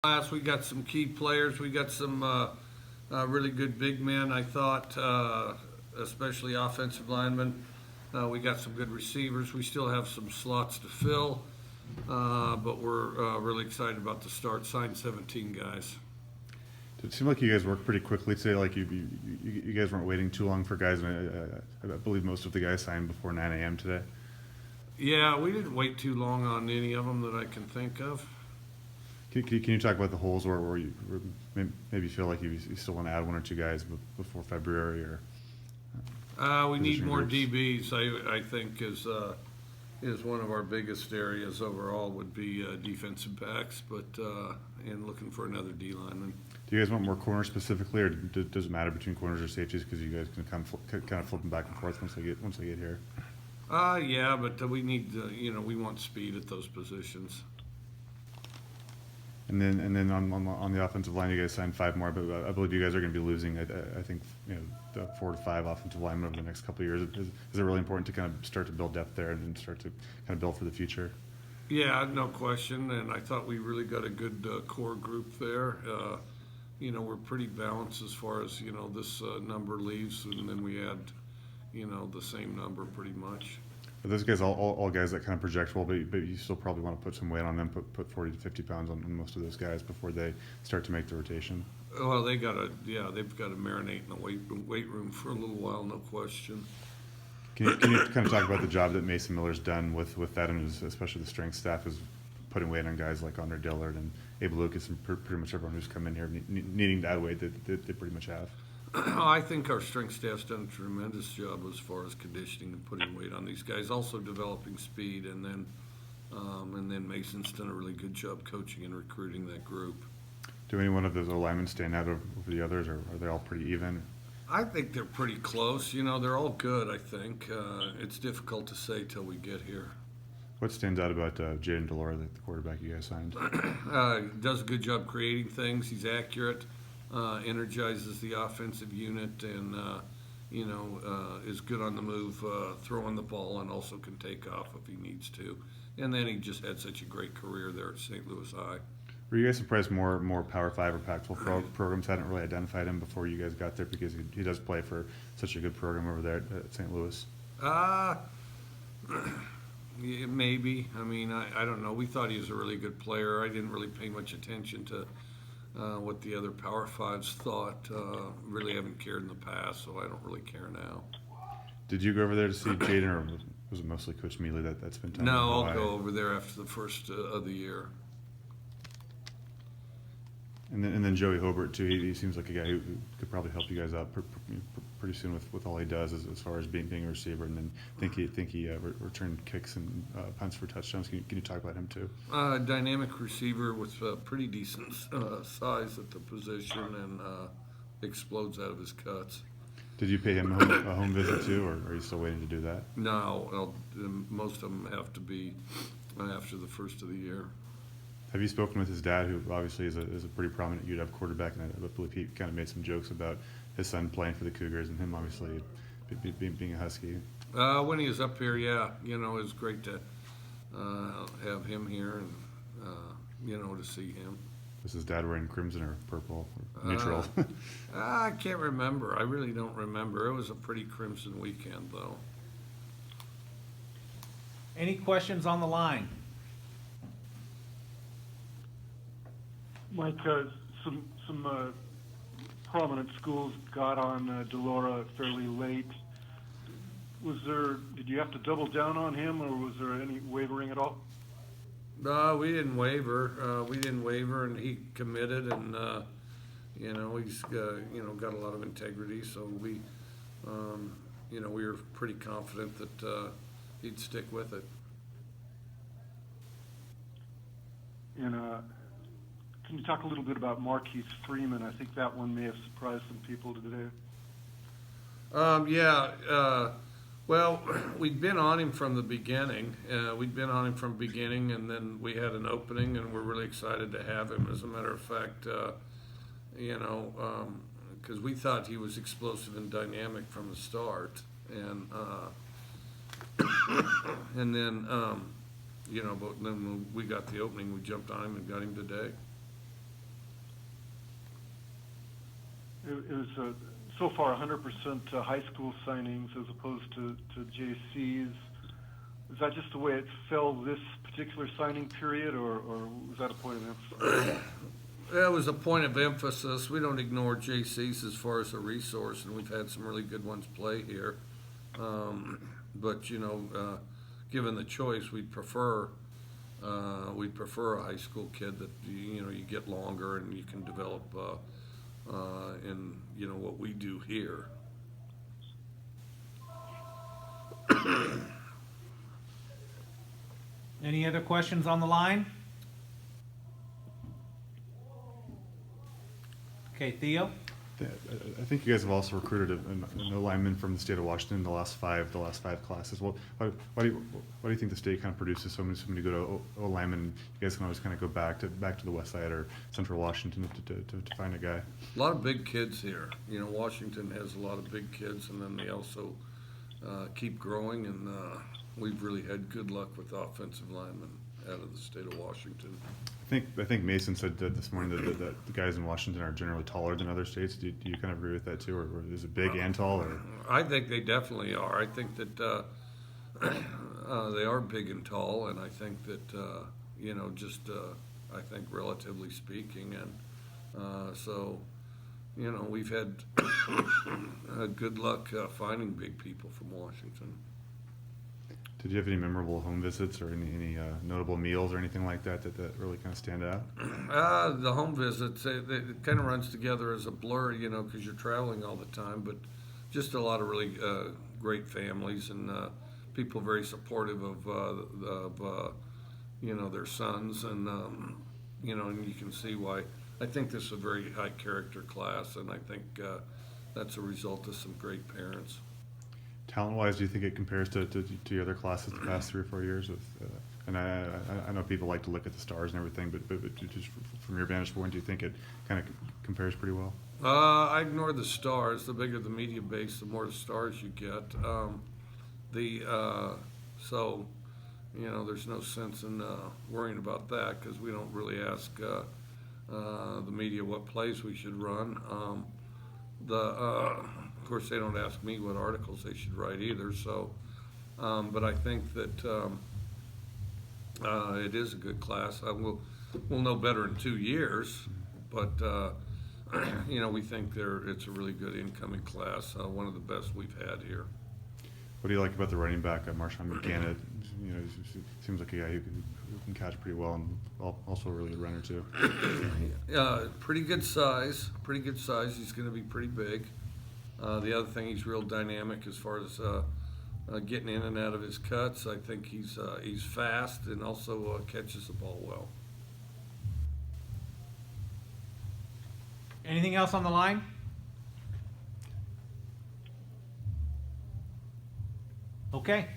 Class, we got some key players. We got some really good big men, I thought, especially offensive linemen. We got some good receivers. We still have some slots to fill, but we're really excited about the start. Signed 17 guys. It seemed like you guys worked pretty quickly today. Like you guys weren't waiting too long for guys. And I believe most of the guys signed before 9 a.m. today. Yeah, we didn't wait too long on any of them that I can think of. Can you talk about the holes where you maybe feel like you still want to add one or two guys before February or? We need more groups? DBs. I think is one of our biggest areas overall would be defensive backs, but and looking for another D lineman. Do you guys want more corners specifically, or does it matter between corners or safeties because you guys can kind of flip them back and forth once they get here? Yeah, but we need we want speed at those positions. And then on the offensive line, you guys signed 5 more, but I believe you guys are going to be losing. I think the 4 to 5 offensive linemen over the next couple of years. Is it really important to kind of start to build depth there and start to kind of build for the future? Yeah, no question. And I thought we really got a good core group there. We're pretty balanced as far as this number leaves, and then we add the same number pretty much. Are those guys all guys that kind of project well, but you still probably want to put some weight on them, put 40 to 50 pounds on most of those guys before they start to make the rotation? Well, they've got to marinate in the weight room for a little while, no question. Can you kind of talk about the job that Mason Miller's done with that, and especially the strength staff is putting weight on guys like Andre Dillard and Abe Lucas and pretty much everyone who's come in here needing to add weight that they pretty much have? I think our strength staff's done a tremendous job as far as conditioning and putting weight on these guys. Also developing speed, and then Mason's done a really good job coaching and recruiting that group. Do any one of those linemen stand out over the others, or are they all pretty even? I think they're pretty close. They're all good. I think it's difficult to say till we get here. What stands out about Jaden Delora, the quarterback you guys signed? Does a good job creating things. He's accurate. Energizes the offensive unit, and is good on the move, throwing the ball, and also can take off if he needs to. And then he just had such a great career there at St. Louis High. Were you guys surprised more Power 5 or Pac-12 programs hadn't really identified him before you guys got there, because he does play for such a good program over there at St. Louis? Yeah, maybe. I mean, I don't know. We thought he was a really good player. I didn't really pay much attention to what the other Power Fives thought. Really haven't cared in the past, so I don't really care now. Did you go over there to see Jaden, or was it mostly Coach Mealy that spent time? No, I'll go over there after the first of the year. And then Joey Hobart too. He seems like a guy who could probably help you guys out pretty soon with all he does as far as being a receiver. And then think he returned kicks and punts for touchdowns. Can you talk about him too? Dynamic receiver with pretty decent size at the position, and explodes out of his cuts. Did you pay him a home visit too, or are you still waiting to do that? No, most of them have to be after the first of the year. Have you spoken with his dad, who obviously is a pretty prominent UW quarterback, and I believe he kind of made some jokes about his son playing for the Cougars and him obviously being a Husky? When he was up here, yeah, it was great to have him here and to see him. Was his dad wearing crimson or purple or neutral? I can't remember. I really don't remember. It was a pretty crimson weekend, though. Any questions on the line? Mike, some prominent schools got on Delora fairly late. Did you have to double down on him, or was there any wavering at all? No, we didn't waver. And he committed, and he's got a lot of integrity. So we were pretty confident that he'd stick with it. And can you talk a little bit about Marquise Freeman? I think that one may have surprised some people today. Well, we'd been on him from the beginning. And then we had an opening, and we're really excited to have him. As a matter of fact, because we thought he was explosive and dynamic from the start, and then but then when we got the opening, we jumped on him and got him today. it was so far 100% high school signings as opposed to JCs. Is that just the way it fell this particular signing period, or was that a point of emphasis? That was a point of emphasis. We don't ignore JCs as far as a resource, and we've had some really good ones play here. But given the choice, we'd prefer a high school kid that you get longer and you can develop in what we do here. Any other questions on the line? Okay, Theo? I think you guys have also recruited an lineman from the state of Washington in the last five classes. Well, why do you think the state kind of produces so many good O linemen? You guys can always kind of go back to the west side or central Washington to find a guy. A lot of big kids here. Washington has a lot of big kids, and then they also keep growing, and we've really had good luck with offensive linemen out of the state of Washington. I think Mason said that this morning that the guys in Washington are generally taller than other states. Do you kind of agree with that too, or is it big and tall? Or I think they definitely are. I think that they are big and tall, and I think that I think relatively speaking, and so we've had good luck finding big people from Washington. did you have any memorable home visits or any notable meals or anything like that really kind of stand out? The home visits, it kind of runs together as a blur, because you're traveling all the time, but just a lot of really great families and people very supportive of their sons, and, and you can see why. I think this is a very high character class, and I think that's a result of some great parents. Talent-wise, do you think it compares to your other classes the past 3 or 4 years? And I know people like to look at the stars and everything, but just from your vantage point, do you think it kind of compares pretty well? I ignore the stars. The bigger the media base, the more the stars you get. So there's no sense in worrying about that, because we don't really ask the media what plays we should run. Of course, they don't ask me what articles they should write either. So, but I think that it is a good class. We'll know better in 2 years, but we think it's a really good incoming class. One of the best we've had here. What do you like about the running back, Marshawn McGann? Seems like a guy who can catch pretty well and also a really good runner too. Pretty good size. He's going to be pretty big. The other thing, he's real dynamic as far as getting in and out of his cuts. I think he's fast and also catches the ball well. Anything else on the line? Okay.